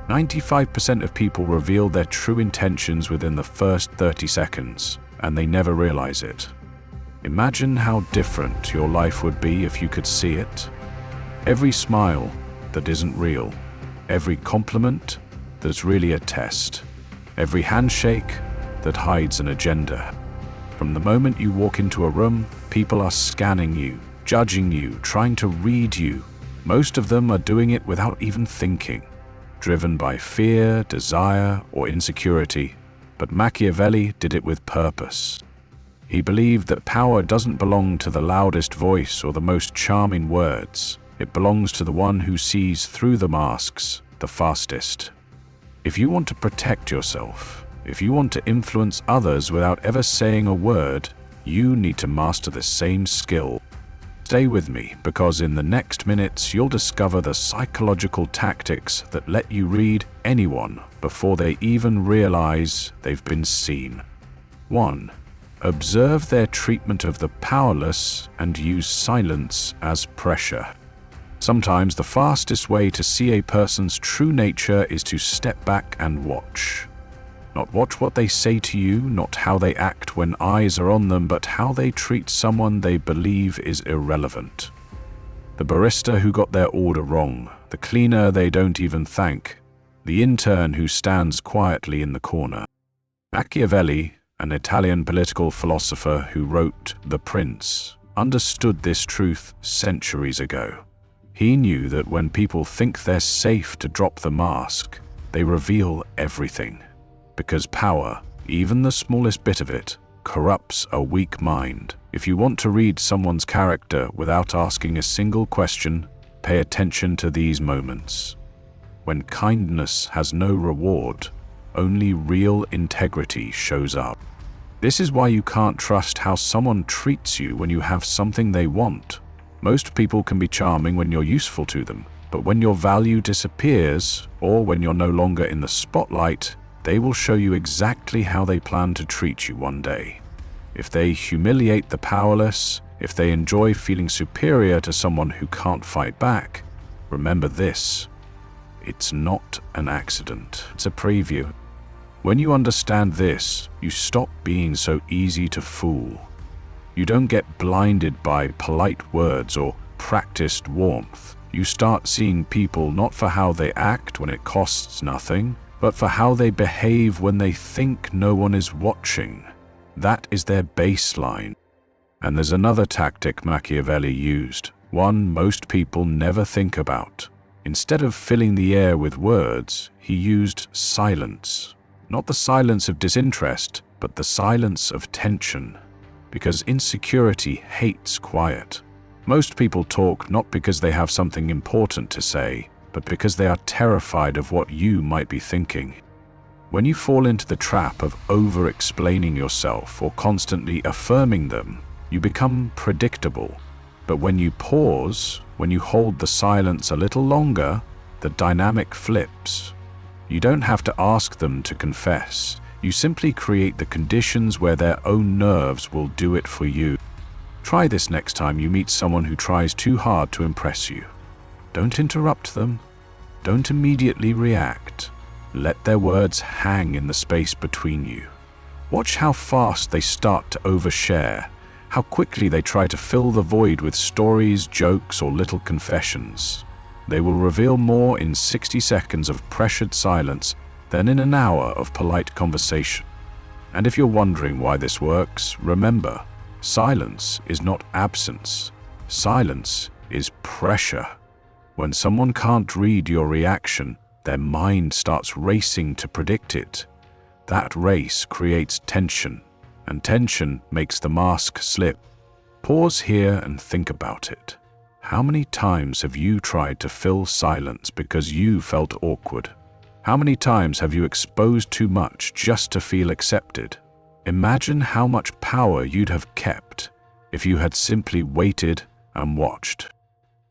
95% of people reveal their true intentions within the first 30 seconds, and they never realize it. Imagine how different your life would be if you could see it. Every smile that isn't real, every compliment that's really a test, every handshake that hides an agenda. From the moment you walk into a room, people are scanning you, judging you, trying to read you. Most of them are doing it without even thinking, driven by fear, desire, or insecurity. But Machiavelli did it with purpose. He believed that power doesn't belong to the loudest voice or the most charming words. It belongs to the one who sees through the masks the fastest. If you want to protect yourself, if you want to influence others without ever saying a word, you need to master the same skill. Stay with me, because in the next minutes you'll discover the psychological tactics that let you read anyone before they even realize they've been seen. 1. Observe their treatment of the powerless and use silence as pressure. Sometimes the fastest way to see a person's true nature is to step back and watch. Not watch what they say to you, not how they act when eyes are on them, but how they treat someone they believe is irrelevant. The barista who got their order wrong, the cleaner they don't even thank, the intern who stands quietly in the corner. Machiavelli, an Italian political philosopher who wrote The Prince, understood this truth centuries ago. He knew that when people think they're safe to drop the mask, they reveal everything. Because power, even the smallest bit of it, corrupts a weak mind. If you want to read someone's character without asking a single question, pay attention to these moments. When kindness has no reward, only real integrity shows up. This is why you can't trust how someone treats you when you have something they want. Most people can be charming when you're useful to them, but when your value disappears, or when you're no longer in the spotlight, they will show you exactly how they plan to treat you one day. If they humiliate the powerless, if they enjoy feeling superior to someone who can't fight back, remember this: it's not an accident, it's a preview. When you understand this, you stop being so easy to fool. You don't get blinded by polite words or practiced warmth. You start seeing people not for how they act when it costs nothing, but for how they behave when they think no one is watching. That is their baseline. And there's another tactic Machiavelli used, one most people never think about. Instead of filling the air with words, he used silence. Not the silence of disinterest, but the silence of tension. Because insecurity hates quiet. Most people talk not because they have something important to say, but because they are terrified of what you might be thinking. When you fall into the trap of over-explaining yourself or constantly affirming them, you become predictable. But when you pause, when you hold the silence a little longer, the dynamic flips. You don't have to ask them to confess. You simply create the conditions where their own nerves will do it for you. Try this next time you meet someone who tries too hard to impress you. Don't interrupt them. Don't immediately react. Let their words hang in the space between you. Watch how fast they start to overshare, how quickly they try to fill the void with stories, jokes, or little confessions. They will reveal more in 60 seconds of pressured silence than in an hour of polite conversation. And if you're wondering why this works, remember, silence is not absence. Silence is pressure. When someone can't read your reaction, their mind starts racing to predict it. That race creates tension, and tension makes the mask slip. Pause here and think about it. How many times have you tried to fill silence because you felt awkward? How many times have you exposed too much just to feel accepted? Imagine how much power you'd have kept if you had simply waited and watched.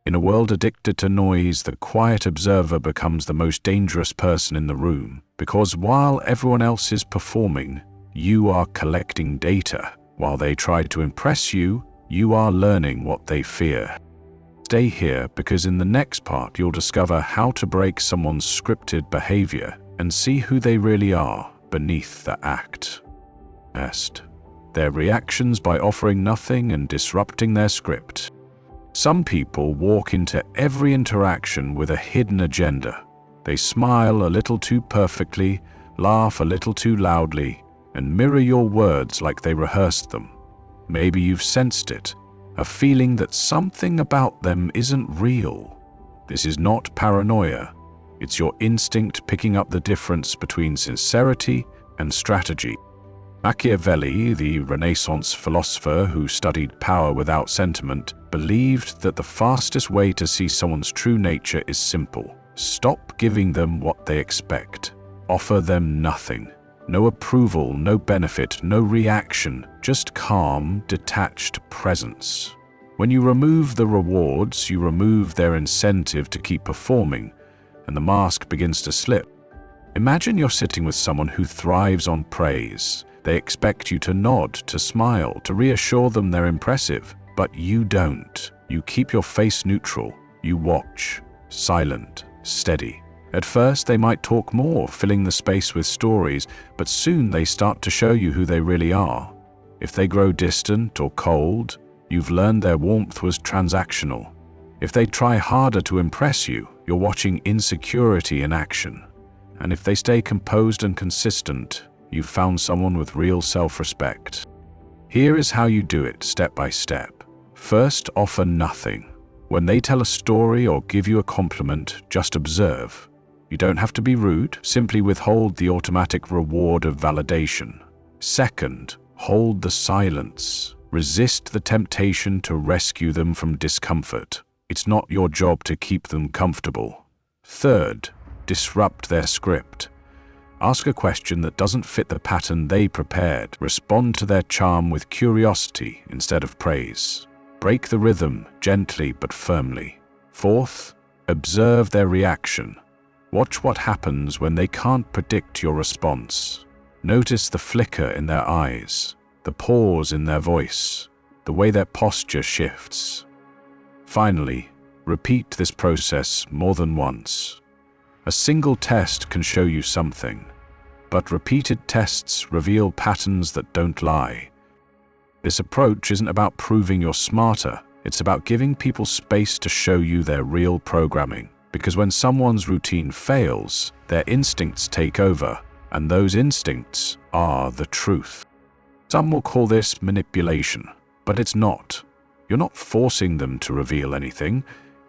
In a world addicted to noise, the quiet observer becomes the most dangerous person in the room, because while everyone else is performing, you are collecting data. While they try to impress you, you are learning what they fear. Stay here, because in the next part you'll discover how to break someone's scripted behavior and see who they really are beneath the act. First, their reactions by offering nothing and disrupting their script. Some people walk into every interaction with a hidden agenda. They smile a little too perfectly, laugh a little too loudly, and mirror your words like they rehearsed them. Maybe you've sensed it, a feeling that something about them isn't real. This is not paranoia. It's your instinct picking up the difference between sincerity and strategy. Machiavelli, the Renaissance philosopher who studied power without sentiment, believed that the fastest way to see someone's true nature is simple. Stop giving them what they expect. Offer them nothing. No approval, no benefit, no reaction, just calm, detached presence. When you remove the rewards, you remove their incentive to keep performing, and the mask begins to slip. Imagine you're sitting with someone who thrives on praise. They expect you to nod, to smile, to reassure them they're impressive, but you don't. You keep your face neutral. You watch, silent, steady. At first, they might talk more, filling the space with stories, but soon they start to show you who they really are. If they grow distant or cold, you've learned their warmth was transactional. If they try harder to impress you, you're watching insecurity in action. And if they stay composed and consistent, you've found someone with real self-respect. Here is how you do it, step by step. First, offer nothing. When they tell a story or give you a compliment, just observe. You don't have to be rude, simply withhold the automatic reward of validation. Second, hold the silence. Resist the temptation to rescue them from discomfort. It's not your job to keep them comfortable. Third, disrupt their script. Ask a question that doesn't fit the pattern they prepared. Respond to their charm with curiosity instead of praise. Break the rhythm gently but firmly. Fourth, observe their reaction. Watch what happens when they can't predict your response. Notice the flicker in their eyes, the pause in their voice, the way their posture shifts. Finally, repeat this process more than once. A single test can show you something, but repeated tests reveal patterns that don't lie. This approach isn't about proving you're smarter, it's about giving people space to show you their real programming. Because when someone's routine fails, their instincts take over, and those instincts are the truth. Some will call this manipulation, but it's not. You're not forcing them to reveal anything.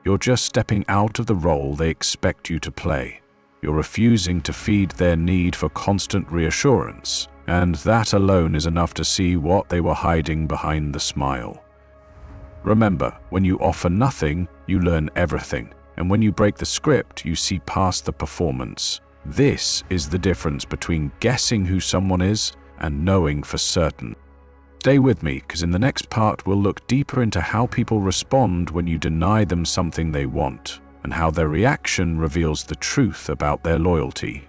You're just stepping out of the role they expect you to play. You're refusing to feed their need for constant reassurance, and that alone is enough to see what they were hiding behind the smile. Remember, when you offer nothing, you learn everything, and when you break the script, you see past the performance. This is the difference between guessing who someone is and knowing for certain. Stay with me, because in the next part we'll look deeper into how people respond when you deny them something they want, and how their reaction reveals the truth about their loyalty.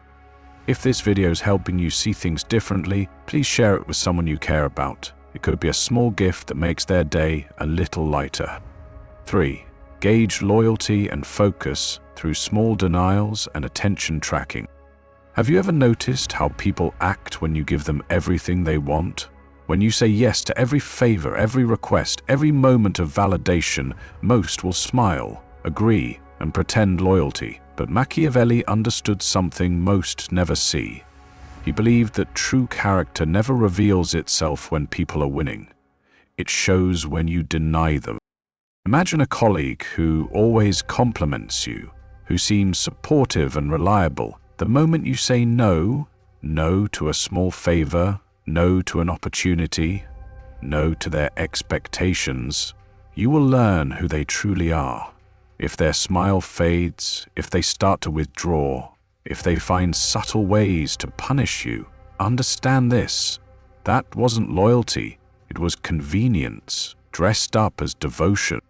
If this video is helping you see things differently, please share it with someone you care about. It could be a small gift that makes their day a little lighter. 3. Gauge loyalty and focus through small denials and attention tracking. Have you ever noticed how people act when you give them everything they want? When you say yes to every favor, every request, every moment of validation, most will smile, agree, and pretend loyalty. But Machiavelli understood something most never see. He believed that true character never reveals itself when people are winning. It shows when you deny them. Imagine a colleague who always compliments you, who seems supportive and reliable. The moment you say no to a small favor, no to an opportunity, no to their expectations, you will learn who they truly are. If their smile fades, if they start to withdraw, if they find subtle ways to punish you, understand this. That wasn't loyalty, it was convenience, dressed up as devotion.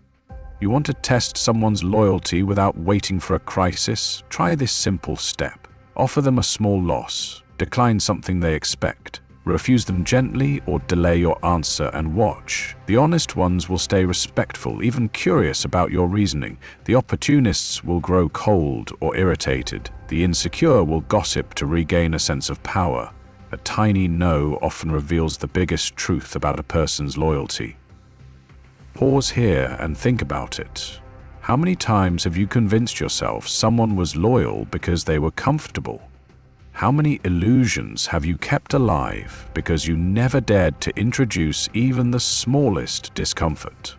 You want to test someone's loyalty without waiting for a crisis? Try this simple step. Offer them a small loss. Decline something they expect. Refuse them gently or delay your answer and watch. The honest ones will stay respectful, even curious about your reasoning. The opportunists will grow cold or irritated. The insecure will gossip to regain a sense of power. A tiny no often reveals the biggest truth about a person's loyalty. Pause here and think about it. How many times have you convinced yourself someone was loyal because they were comfortable? How many illusions have you kept alive because you never dared to introduce even the smallest discomfort?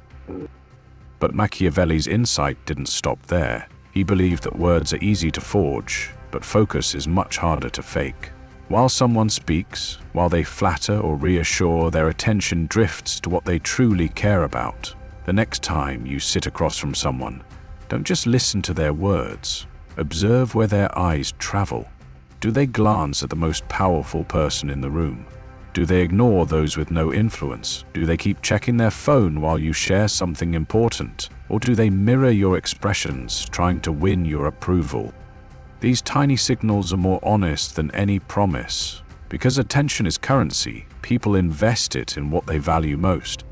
But Machiavelli's insight didn't stop there. He believed that words are easy to forge, but focus is much harder to fake. While someone speaks, while they flatter or reassure, their attention drifts to what they truly care about. The next time you sit across from someone, don't just listen to their words. Observe where their eyes travel. Do they glance at the most powerful person in the room? Do they ignore those with no influence? Do they keep checking their phone while you share something important? Or do they mirror your expressions, trying to win your approval? These tiny signals are more honest than any promise. Because attention is currency, people invest it in what they value most.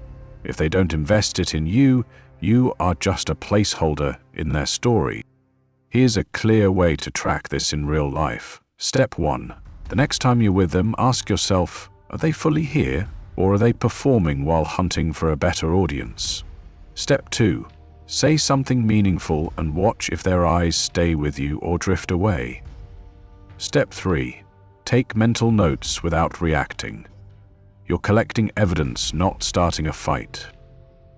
If they don't invest it in you, you are just a placeholder in their story. Here's a clear way to track this in real life. Step 1. The next time you're with them, ask yourself, are they fully here, or are they performing while hunting for a better audience? Step 2. Say something meaningful and watch if their eyes stay with you or drift away. Step 3. Take mental notes without reacting. You're collecting evidence, not starting a fight.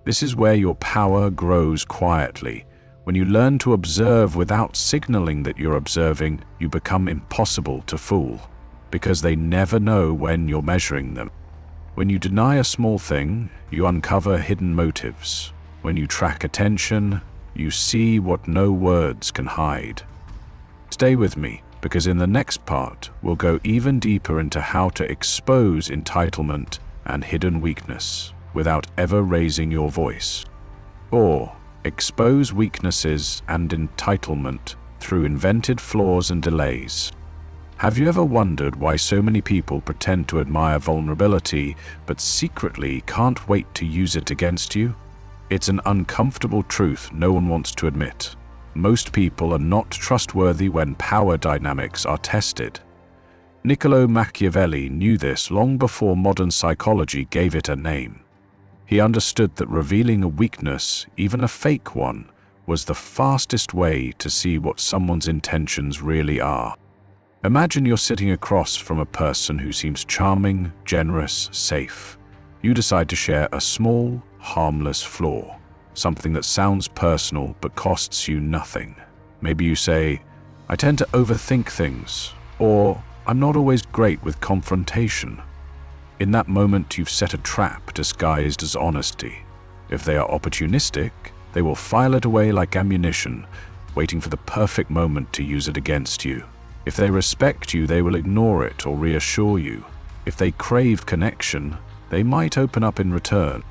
This is where your power grows quietly. When you learn to observe without signaling that you're observing, you become impossible to fool, because they never know when you're measuring them. When you deny a small thing, you uncover hidden motives. When you track attention, you see what no words can hide. Stay with me, because in the next part, we'll go even deeper into how to expose entitlement and hidden weakness without ever raising your voice. Or expose weaknesses and entitlement through invented flaws and delays. Have you ever wondered why so many people pretend to admire vulnerability but secretly can't wait to use it against you? It's an uncomfortable truth no one wants to admit. Most people are not trustworthy when power dynamics are tested. Niccolo Machiavelli knew this long before modern psychology gave it a name. He understood that revealing a weakness, even a fake one, was the fastest way to see what someone's intentions really are. Imagine you're sitting across from a person who seems charming, generous, safe. You decide to share a small, harmless flaw, something that sounds personal but costs you nothing. Maybe you say, "I tend to overthink things," or "I'm not always great with confrontation." In that moment, you've set a trap disguised as honesty. If they are opportunistic, they will file it away like ammunition, waiting for the perfect moment to use it against you. If they respect you, they will ignore it or reassure you. If they crave connection, they might open up in return.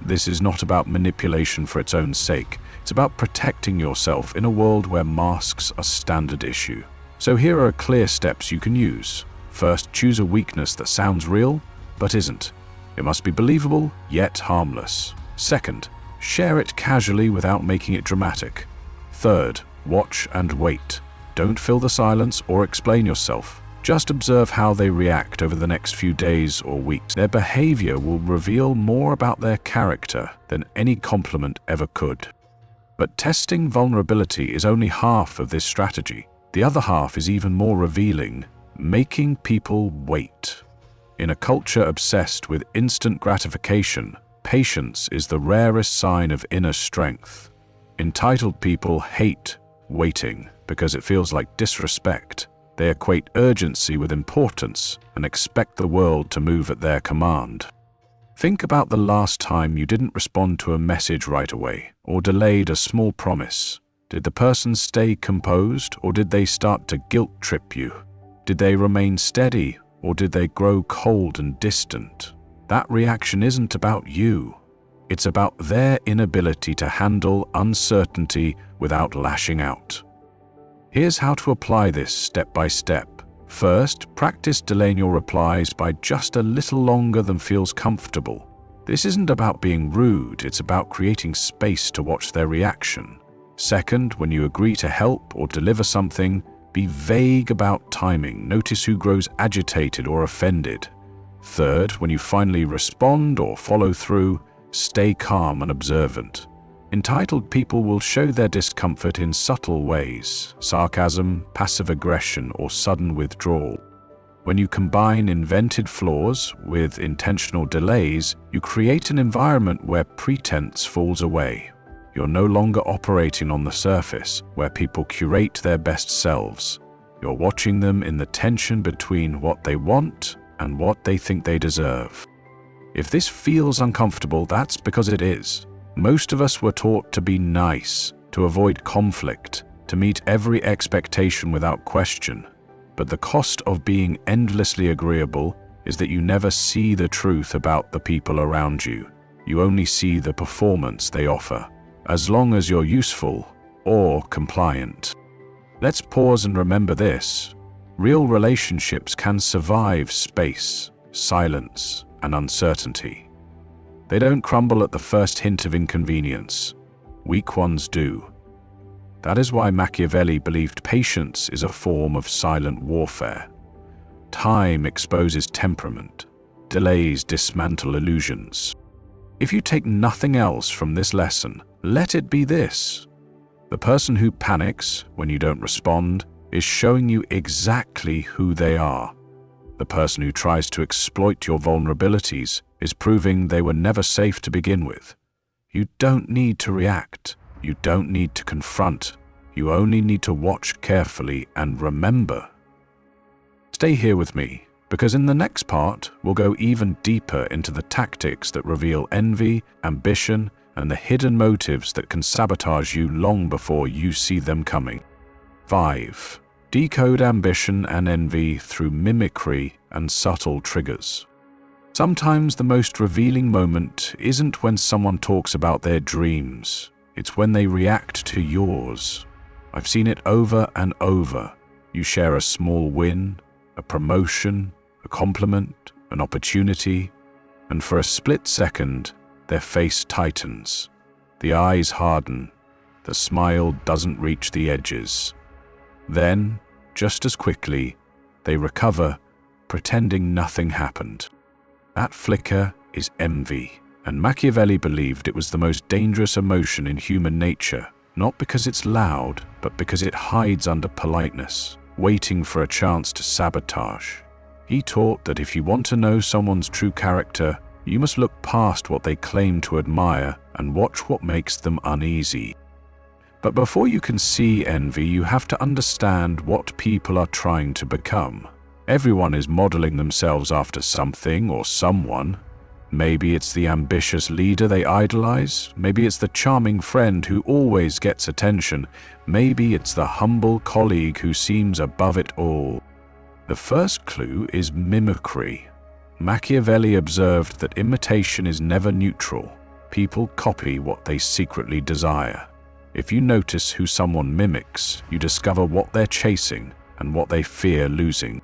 This is not about manipulation for its own sake. It's about protecting yourself in a world where masks are standard issue. So here are clear steps you can use. First, choose a weakness that sounds real, but isn't. It must be believable, yet harmless. Second, share it casually without making it dramatic. Third, watch and wait. Don't fill the silence or explain yourself. Just observe how they react over the next few days or weeks. Their behavior will reveal more about their character than any compliment ever could. But testing vulnerability is only half of this strategy. The other half is even more revealing, making people wait. In a culture obsessed with instant gratification, patience is the rarest sign of inner strength. Entitled people hate waiting because it feels like disrespect. They equate urgency with importance and expect the world to move at their command. Think about the last time you didn't respond to a message right away or delayed a small promise. Did the person stay composed, or did they start to guilt trip you? Did they remain steady, or did they grow cold and distant? That reaction isn't about you. It's about their inability to handle uncertainty without lashing out. Here's how to apply this step by step. First, practice delaying your replies by just a little longer than feels comfortable. This isn't about being rude, it's about creating space to watch their reaction. Second, when you agree to help or deliver something, be vague about timing. Notice who grows agitated or offended. Third, when you finally respond or follow through, stay calm and observant. Entitled people will show their discomfort in subtle ways: sarcasm, passive aggression, or sudden withdrawal. When you combine invented flaws with intentional delays, you create an environment where pretense falls away. You're no longer operating on the surface, where people curate their best selves. You're watching them in the tension between what they want and what they think they deserve. If this feels uncomfortable, that's because it is. Most of us were taught to be nice, to avoid conflict, to meet every expectation without question. But the cost of being endlessly agreeable is that you never see the truth about the people around you. You only see the performance they offer, as long as you're useful or compliant. Let's pause and remember this. Real relationships can survive space, silence, and uncertainty. They don't crumble at the first hint of inconvenience. Weak ones do. That is why Machiavelli believed patience is a form of silent warfare. Time exposes temperament. Delays dismantle illusions. If you take nothing else from this lesson, let it be this. The person who panics when you don't respond is showing you exactly who they are. The person who tries to exploit your vulnerabilities is proving they were never safe to begin with. You don't need to react. You don't need to confront. You only need to watch carefully and remember. Stay here with me, because in the next part, we'll go even deeper into the tactics that reveal envy, ambition, and the hidden motives that can sabotage you long before you see them coming. 5. Decode ambition and envy through mimicry and subtle triggers. Sometimes the most revealing moment isn't when someone talks about their dreams. It's when they react to yours. I've seen it over and over. You share a small win, a promotion, a compliment, an opportunity, and for a split second, their face tightens. The eyes harden. The smile doesn't reach the edges. Then, just as quickly, they recover, pretending nothing happened. That flicker is envy, and Machiavelli believed it was the most dangerous emotion in human nature, not because it's loud, but because it hides under politeness, waiting for a chance to sabotage. He taught that if you want to know someone's true character, you must look past what they claim to admire and watch what makes them uneasy. But before you can see envy, you have to understand what people are trying to become. Everyone is modeling themselves after something or someone. Maybe it's the ambitious leader they idolize. Maybe it's the charming friend who always gets attention. Maybe it's the humble colleague who seems above it all. The first clue is mimicry. Machiavelli observed that imitation is never neutral. People copy what they secretly desire. If you notice who someone mimics, you discover what they're chasing and what they fear losing.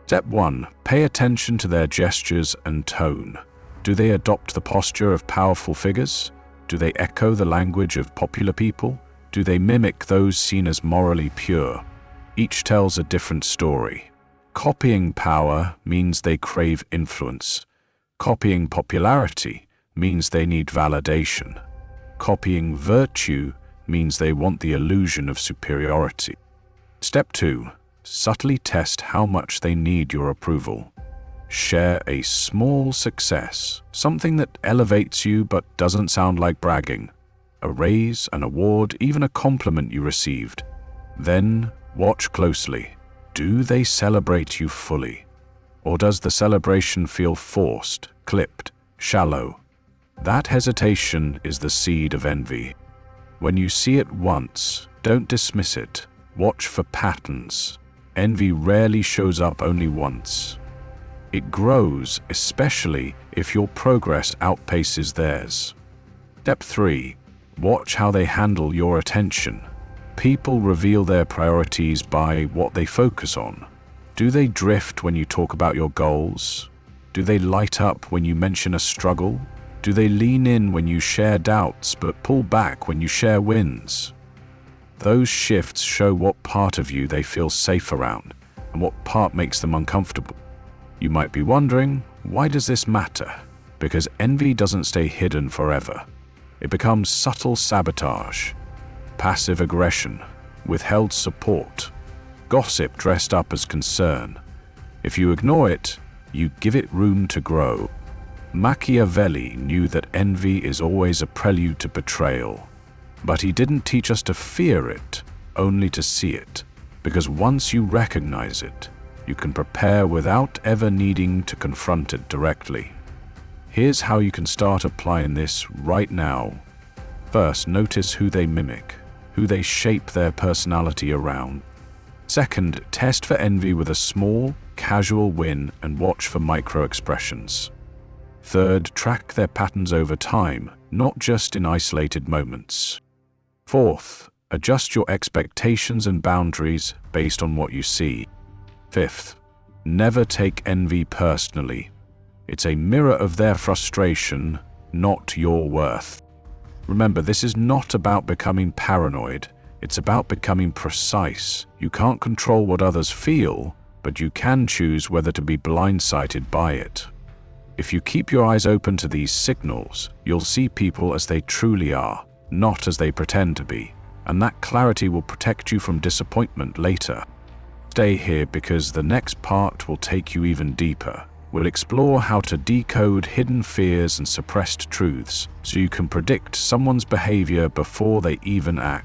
Step 1. Pay attention to their gestures and tone. Do they adopt the posture of powerful figures? Do they echo the language of popular people? Do they mimic those seen as morally pure? Each tells a different story. Copying power means they crave influence. Copying popularity means they need validation. Copying virtue means they want the illusion of superiority. Step 2. Subtly test how much they need your approval. Share a small success, something that elevates you but doesn't sound like bragging. A raise, an award, even a compliment you received. Then watch closely. Do they celebrate you fully? Or does the celebration feel forced, clipped, shallow? That hesitation is the seed of envy. When you see it once, don't dismiss it. Watch for patterns. Envy rarely shows up only once. It grows, especially if your progress outpaces theirs. Step 3. Watch how they handle your attention. People reveal their priorities by what they focus on. Do they drift when you talk about your goals? Do they light up when you mention a struggle? Do they lean in when you share doubts but pull back when you share wins? Those shifts show what part of you they feel safe around and what part makes them uncomfortable. You might be wondering, why does this matter? Because envy doesn't stay hidden forever. It becomes subtle sabotage, passive aggression, withheld support, gossip dressed up as concern. If you ignore it, you give it room to grow. Machiavelli knew that envy is always a prelude to betrayal, but he didn't teach us to fear it, only to see it, because once you recognize it, you can prepare without ever needing to confront it directly. Here's how you can start applying this right now. First, notice who they mimic, who they shape their personality around. Second, test for envy with a small, casual win and watch for micro-expressions. Third, track their patterns over time, not just in isolated moments. Fourth, adjust your expectations and boundaries based on what you see. Fifth, never take envy personally. It's a mirror of their frustration, not your worth. Remember, this is not about becoming paranoid. It's about becoming precise. You can't control what others feel, but you can choose whether to be blindsided by it. If you keep your eyes open to these signals, you'll see people as they truly are, not as they pretend to be, and that clarity will protect you from disappointment later. Stay here because the next part will take you even deeper. We'll explore how to decode hidden fears and suppressed truths so you can predict someone's behavior before they even act.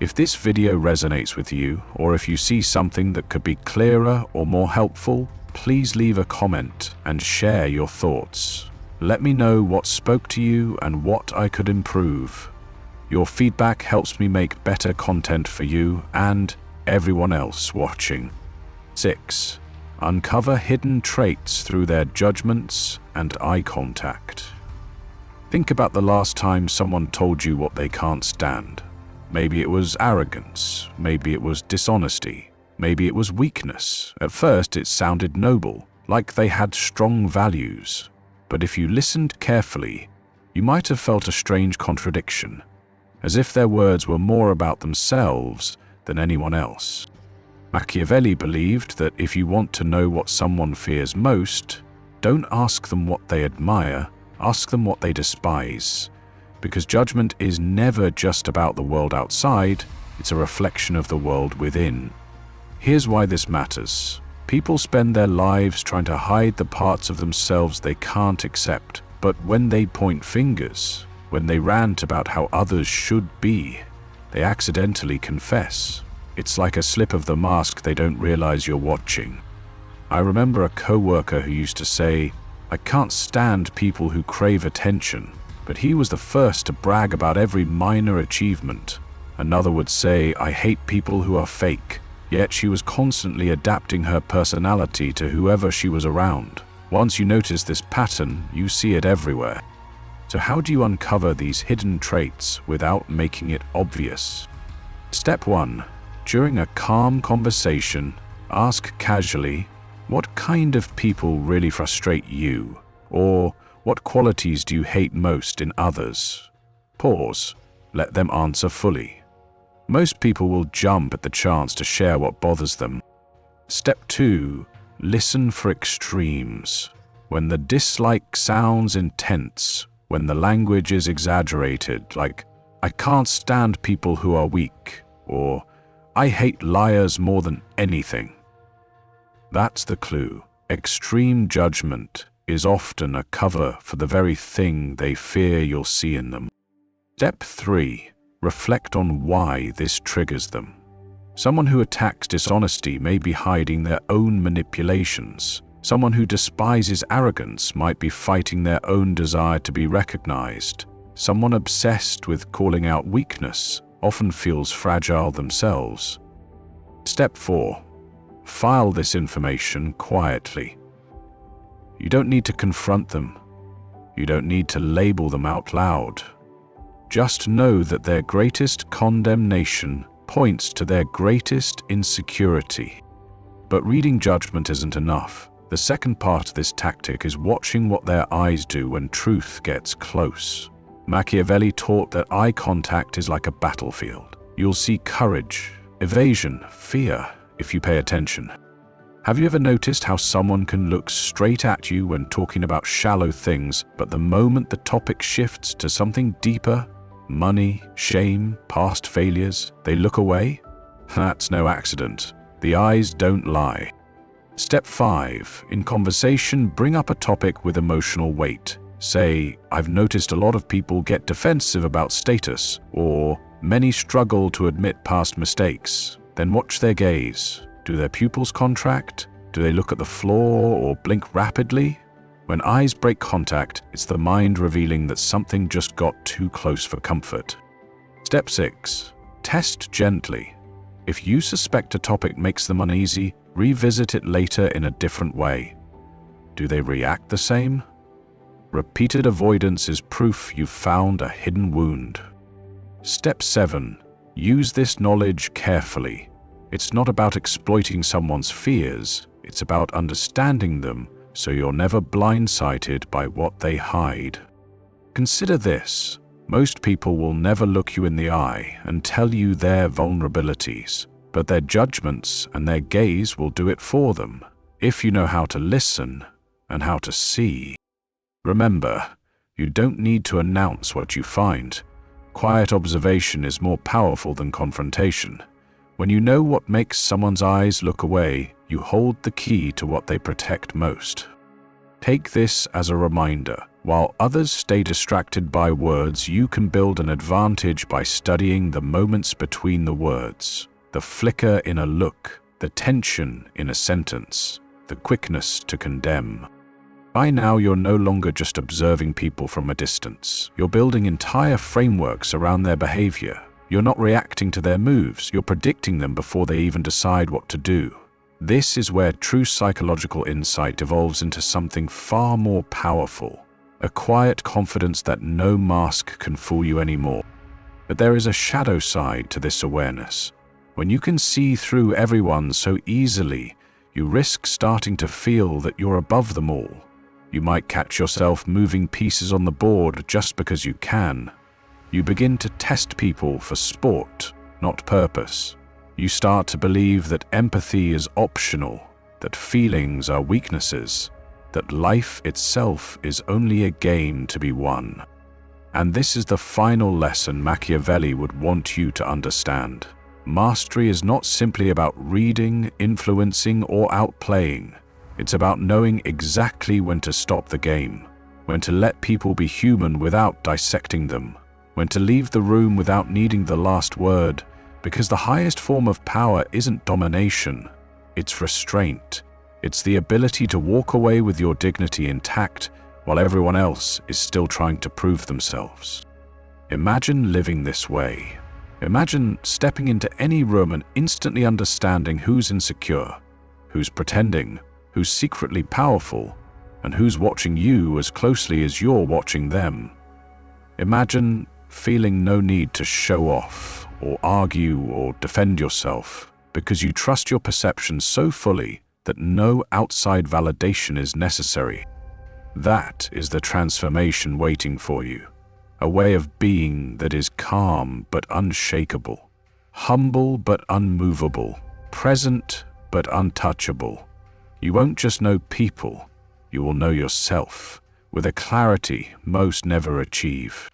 If this video resonates with you, or if you see something that could be clearer or more helpful, please leave a comment and share your thoughts. Let me know what spoke to you and what I could improve. Your feedback helps me make better content for you and everyone else watching. 6. Uncover hidden traits through their judgments and eye contact. Think about the last time someone told you what they can't stand. Maybe it was arrogance, maybe it was dishonesty, maybe it was weakness. At first it sounded noble, like they had strong values. But if you listened carefully, you might have felt a strange contradiction, as if their words were more about themselves than anyone else. Machiavelli believed that if you want to know what someone fears most, don't ask them what they admire, ask them what they despise. Because judgment is never just about the world outside, it's a reflection of the world within. Here's why this matters. People spend their lives trying to hide the parts of themselves they can't accept, but when they point fingers, when they rant about how others should be, they accidentally confess. It's like a slip of the mask they don't realize you're watching. I remember a coworker who used to say, "I can't stand people who crave attention," but he was the first to brag about every minor achievement. Another would say, "I hate people who are fake," yet she was constantly adapting her personality to whoever she was around. Once you notice this pattern, you see it everywhere. So how do you uncover these hidden traits without making it obvious? Step 1. During a calm conversation, ask casually, what kind of people really frustrate you? Or what qualities do you hate most in others? Pause. Let them answer fully. Most people will jump at the chance to share what bothers them. Step 2. Listen for extremes. When the dislike sounds intense, when the language is exaggerated, like, "I can't stand people who are weak," or "I hate liars more than anything." That's the clue. Extreme judgment is often a cover for the very thing they fear you'll see in them. Step 3. Reflect on why this triggers them. Someone who attacks dishonesty may be hiding their own manipulations. Someone who despises arrogance might be fighting their own desire to be recognized. Someone obsessed with calling out weakness often feels fragile themselves. Step 4. File this information quietly. You don't need to confront them. You don't need to label them out loud. Just know that their greatest condemnation points to their greatest insecurity. But reading judgment isn't enough. The second part of this tactic is watching what their eyes do when truth gets close. Machiavelli taught that eye contact is like a battlefield. You'll see courage, evasion, fear if you pay attention. Have you ever noticed how someone can look straight at you when talking about shallow things, but the moment the topic shifts to something deeper, money, shame, past failures, they look away? That's no accident. The eyes don't lie. Step 5. In conversation, bring up a topic with emotional weight. Say, I've noticed a lot of people get defensive about status, or many struggle to admit past mistakes. Then watch their gaze. Do their pupils contract? Do they look at the floor or blink rapidly? When eyes break contact, it's the mind revealing that something just got too close for comfort. Step 6. Test gently. If you suspect a topic makes them uneasy, revisit it later in a different way. Do they react the same? Repeated avoidance is proof you've found a hidden wound. Step 7. Use this knowledge carefully. It's not about exploiting someone's fears, it's about understanding them so you're never blindsided by what they hide. Consider this. Most people will never look you in the eye and tell you their vulnerabilities, but their judgments and their gaze will do it for them, if you know how to listen and how to see. Remember, you don't need to announce what you find. Quiet observation is more powerful than confrontation. When you know what makes someone's eyes look away, you hold the key to what they protect most. Take this as a reminder. While others stay distracted by words, you can build an advantage by studying the moments between the words, the flicker in a look, the tension in a sentence, the quickness to condemn. By now, you're no longer just observing people from a distance. You're building entire frameworks around their behavior. You're not reacting to their moves, you're predicting them before they even decide what to do. This is where true psychological insight evolves into something far more powerful, a quiet confidence that no mask can fool you anymore. But there is a shadow side to this awareness. When you can see through everyone so easily, you risk starting to feel that you're above them all. You might catch yourself moving pieces on the board just because you can. You begin to test people for sport, not purpose. You start to believe that empathy is optional, that feelings are weaknesses, that life itself is only a game to be won. And this is the final lesson Machiavelli would want you to understand. Mastery is not simply about reading, influencing, or outplaying. It's about knowing exactly when to stop the game, when to let people be human without dissecting them, when to leave the room without needing the last word, because the highest form of power isn't domination, it's restraint. It's the ability to walk away with your dignity intact while everyone else is still trying to prove themselves. Imagine living this way. Imagine stepping into any room and instantly understanding who's insecure, who's pretending, who's secretly powerful, and who's watching you as closely as you're watching them. Imagine feeling no need to show off, or argue, or defend yourself, because you trust your perception so fully that no outside validation is necessary. That is the transformation waiting for you. A way of being that is calm but unshakable, humble but unmovable, present but untouchable. You won't just know people, you will know yourself, with a clarity most never achieve.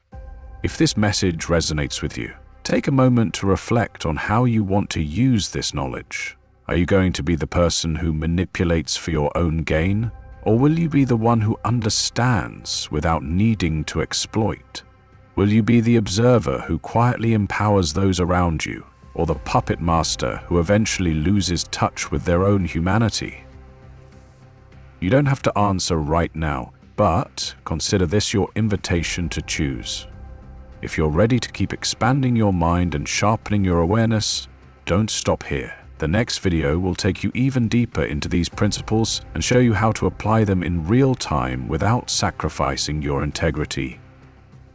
If this message resonates with you, take a moment to reflect on how you want to use this knowledge. Are you going to be the person who manipulates for your own gain, or will you be the one who understands without needing to exploit? Will you be the observer who quietly empowers those around you, or the puppet master who eventually loses touch with their own humanity? You don't have to answer right now, but consider this your invitation to choose. If you're ready to keep expanding your mind and sharpening your awareness, don't stop here. The next video will take you even deeper into these principles and show you how to apply them in real time without sacrificing your integrity.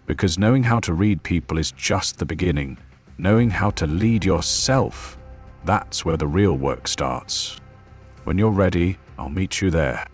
Because knowing how to read people is just the beginning. Knowing how to lead yourself, that's where the real work starts. When you're ready, I'll meet you there.